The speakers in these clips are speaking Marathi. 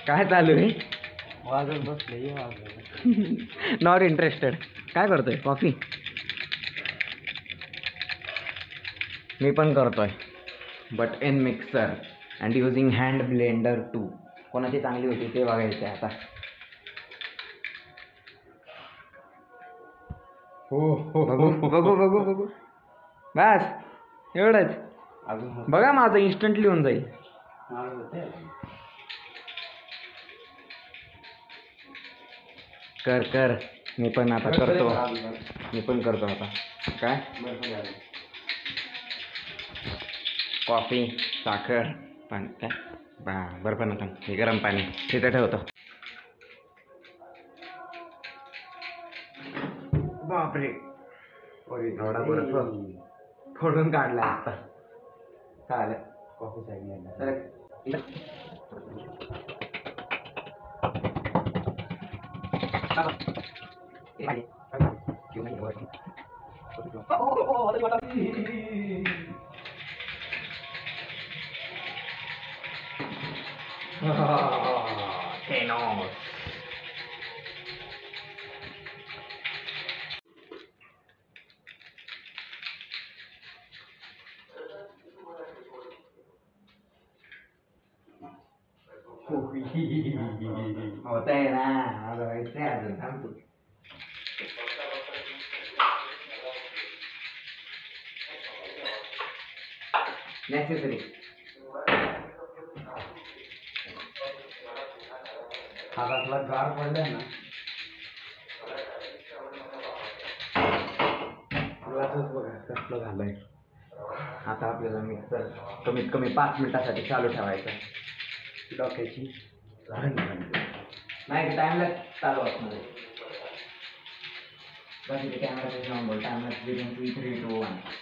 काय चालू आहे? वाजत बसले. Not interested. काय करतोय? कॉफी. मी पण करतोय, but in mixer and using hand blender too. कोणाची चांगली होती ते बघायचं आता. बघू बघू बघू बघू. बस एवढंच. बघा माझं इन्स्टंटली होऊन जाईल. कर कर. मी पण आता करतो. मी पण करतो आता. काय? कॉफी, साखर, पाणी. काय बर्फ नका, हे गरम पाणी तिथे ठेवतो. बापरे, एवढा बर्फ फोडून काढला आता. काय आलं? Coffee side. होत आहे ना, मला व्हायचं आहे अजून. थांबतो. नेसेसरी. हातातला गार पडलाय ना. ग्लासच बघा कसलं झालंय. आता आपल्याला मिक्सर कमीत कमी 5 मिनिटासाठी चालू ठेवायचं. डोक्याची नाही, टाइमला चालू असणार आहे. बस इथे कॅमेराचे नंबर टाइमला 3 2 1.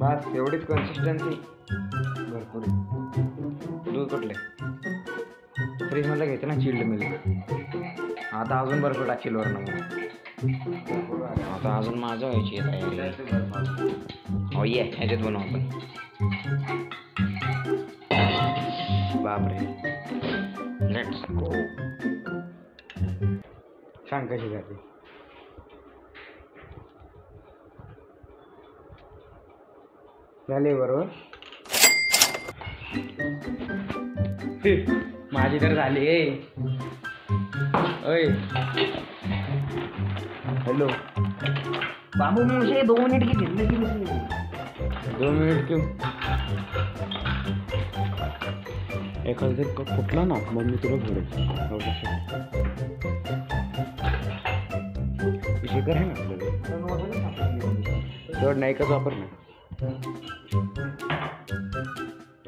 बस एवढीच कन्सिस्टन्सी भरपूर आहे. दूध कुठले फ्रीजमधलं घ्यायचं ना, चिल्ड मिल्क. आता अजून बर्फ टाकील वर ना. आता अजून माझं व्हायची तयारी. हो ये ह्याच्यात बनवू आपण. बापरे, लेट्स गो. सांग कशी जाते. झाले बरोबर. माझी तर झाली. ओय हॅलो बाबू, मुझे 2 मिनट की जिंदगी में 2 मिनिट क्यों? एखाद्या फुटला ना मग मी तुला घडू शिकर आहे ना आपल्याला. जड नाही का वापर ना.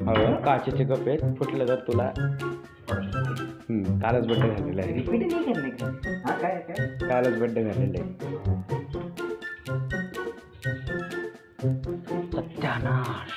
हो, काचेचे कप आहेत. फुटलं तर तुला कालच बड्डे झालेला आहे. कालच बड्डे झालेला आहे. सत्यानाश.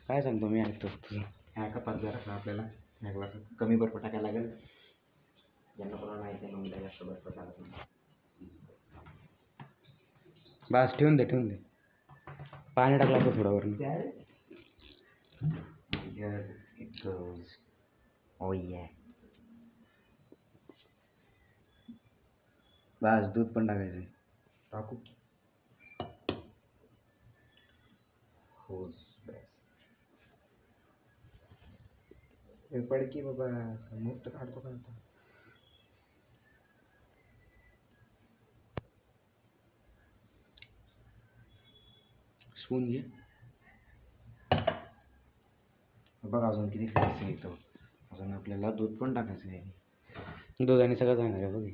काय सांगतो मी ऐकतो तुझं. ह्या कपात जरा आपल्याला ह्या ग्लासात कमी बर्फ टाकायला लागेल. ज्यांना कोणाला माहिती आहे मग जास्त बर्फ टाकत नाही. बस ठेवून दे. पाणी टाकलं तर थोडं वरून. ओ ये बस दूध पण टाकायचं. टाकू हो पडकी बाबा, मुक्त काढतो का आता. स्पून घे. बघ अजून किती फ्लेक्स आहे इथं. अजून आपल्याला दूध पण टाकायचं आहे. दुधाने सगळं जाणार आहे बघ हे.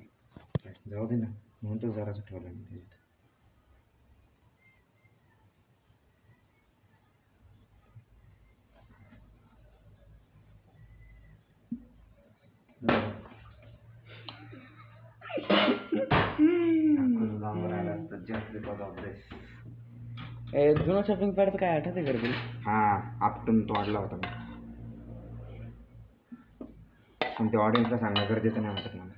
जाऊ दे ना, म्हणून तर जरासं ठेवलं मी त्याच्यात. जुना शॉपिंग पॅडचं काय आठवते का रे तुला? हा, आपटून तोडला होता मी. पण ते ऑडियन्सला सांगणं गरजेचं नाही वाटत मला.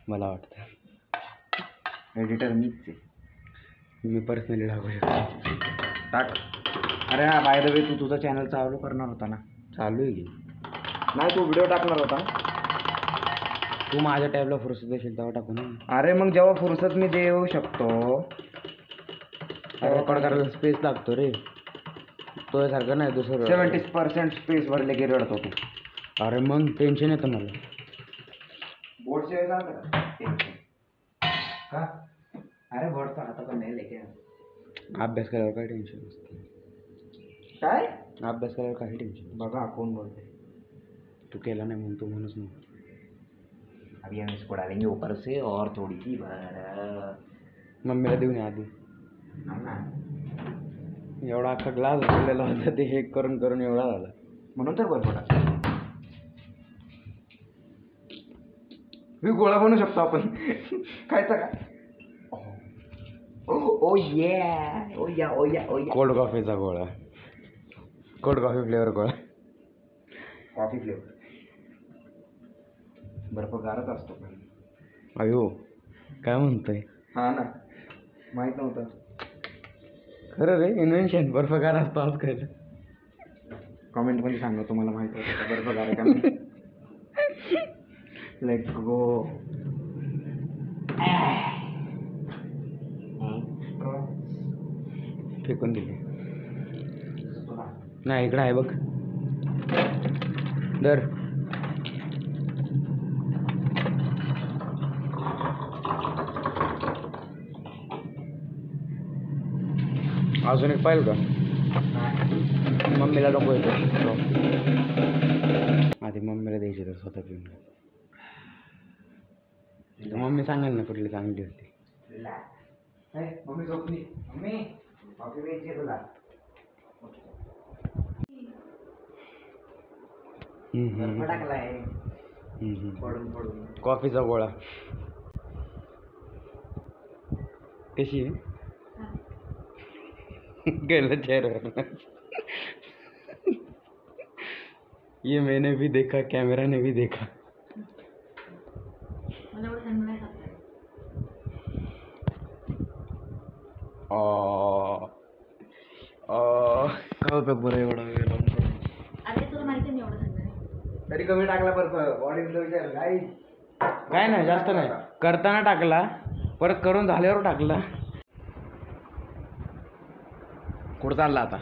मला वाटतं एडिटर मीच आहे. मी पर्सनली टाकू शकतो. टाक. अरे हा, बाय द वे तू तुझं चॅनल चालू करणार होता ना? चालू आहे की नाही, तू व्हिडिओ टाकणार होता. तू माझ्या टॅबला फुरसत देशील तेव्हा टाकू ना. अरे मग जेव्हा फुरसत मी देऊ शकतो. रेकॉर्ड करायला स्पेस लागतो रे. तो सारखं नाही दुसरं 70% स्पेस भरले की रडतो तू. अरे मग टेन्शन येतं मला. बोर्डच्या वेळेस आलं का टेन्शन? का? अरे बोर्डचा हाता पण नाही लेके. अभ्यास करायला काही टेन्शन नसतं. काय अभ्यास करायला काही टेन्शन. बघा कोण बोलते. तू केला नाही म्हणून तू म्हणूच नाही. अभी हम इसको डालेंगे ऊपर से और थोड़ी सी भर. मम्मीला देऊन ये आधी. ना एवढा अख्खा ग्लास भरलेला होता ते हे करून करून एवढा झाला. म्हणून तर बरं पडा. मी गोळा बनवू शकतो आपण. खायचा का? ओ या ओ या ओ या ओ या. कोल्ड कॉफीचा गोळा. कोल्ड कॉफी फ्लेवर गोळा. कॉफी फ्लेवर बर्फ गारच असतो पण. अयो काय म्हणतोय? हा ना, माहित नव्हतं. खरं रे, इन्व्हेन्शन बर्फगार असतो आज काय. कॉमेंट मध्ये सांगा तुम्हाला माहित होतं का बर्फ गार का नाही. Let's go. फेकून दिले. नाही इकडं आहे बघ. दर अजून एक पाहिलं का? मम्मीला नको येतो. आधी मम्मीला द्यायची तर स्वतः पिऊन. मम्मी सांगेल ना कुठली चांगली होती. मम्मी झोपली. मम्मी कॉफी प्यायची तुला. बर्फ टाकलाय पडून पडून. कॉफीचा गोळा कशी आहे? गेलं चेहऱ्यावर. ये मैंने भी देखा, कैमरा ने भी देखा. काय उपयोग बरं एवढा वेळ लावून. तरी कमी टाकला बर्फ. बॉडीला विचार काय नाही, जास्त नाही. करताना टाकला, परत करून झाल्यावर टाकला. कुठं चालला आता?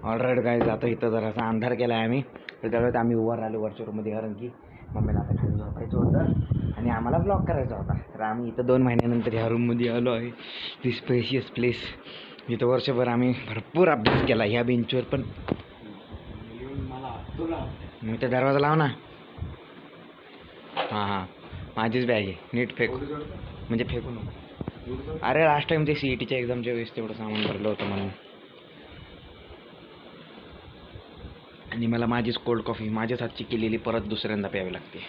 ऑलराईट गाईज, आता इथं जरासा अंधार केला आहे आम्ही. तर त्यावेळेस आम्ही उभं राहिलो वरच्या रूममध्ये, कारण की मम्मीला आता खाली झोपायचं होतं आणि आम्हाला ब्लॉग करायचा होता. तर आम्ही इथं 2 महिन्यानंतर ह्या रूममध्ये आलो आहे. ती स्पेशियस प्लेस. इथं वर्षभर आम्ही भरपूर अभ्यास केला ह्या बेंचवर. पण मग ते दरवाजा लाव ना. हां माझीच बॅग आहे. नीट फेक, म्हणजे फेकू नको. अरे लास्ट टाइम ते CETच्या एक्झामच्या वेळेस तेवढं सामान भरलं होतं म्हणून. आणि मला माझीच कोल्ड कॉफी माझ्याच हातची केलेली परत दुसऱ्यांदा प्यावी लागते.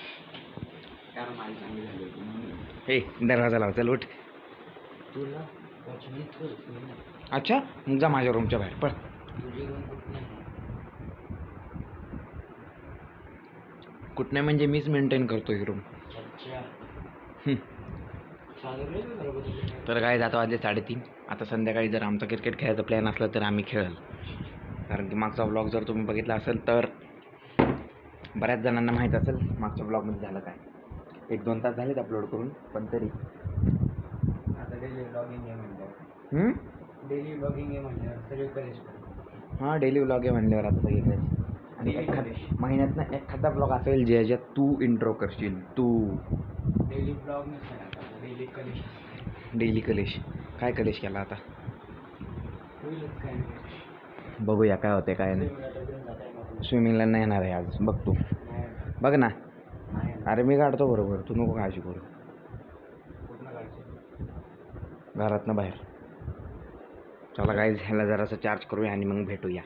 हे दरवाजा लाव, चल उठ. अच्छा मग जा माझ्या रूमच्या बाहेर पळ. कुठं नाही म्हणजे मीच मेंटेन करतो ही रूम. तर काय आता वाजले 3:30. आता संध्याकाळी जर आमचा क्रिकेट खेळायचा प्लॅन असला तर आम्ही खेळाल. कारण की मागचा ब्लॉग जर तुम्ही बघितला असेल तर बऱ्याच जणांना माहीत असेल मागच्या ब्लॉगमध्ये झालं काय. 1-2 तास झालेत अपलोड करून, पण तरी आता डेली ब्लॉगिंग आहे म्हणल्यावर. डेली ब्लॉगिंग आहे म्हणल्यावर सगळे कलेश. हां डेली ब्लॉग आहे म्हणल्यावर आता सगळे कलेश. आणि महिन्यातनं एखादा ब्लॉग असेल ज्याच्यात तू इंट्रो करशील. तू डेली ब्लॉग नसतं, डेली कलेश. डेली कलेश. काय कलेश केला आता? बघूया काय होते काय नाही. स्विमिंगला नाही येणार आहे आज, बघ तू बघ ना. अरे मी काढतो बरोबर, तू नको काळजी करू. घरातनं बाहेर चला गाईज, ह्याला जरासं चार्ज करूया आणि मग भेटूया.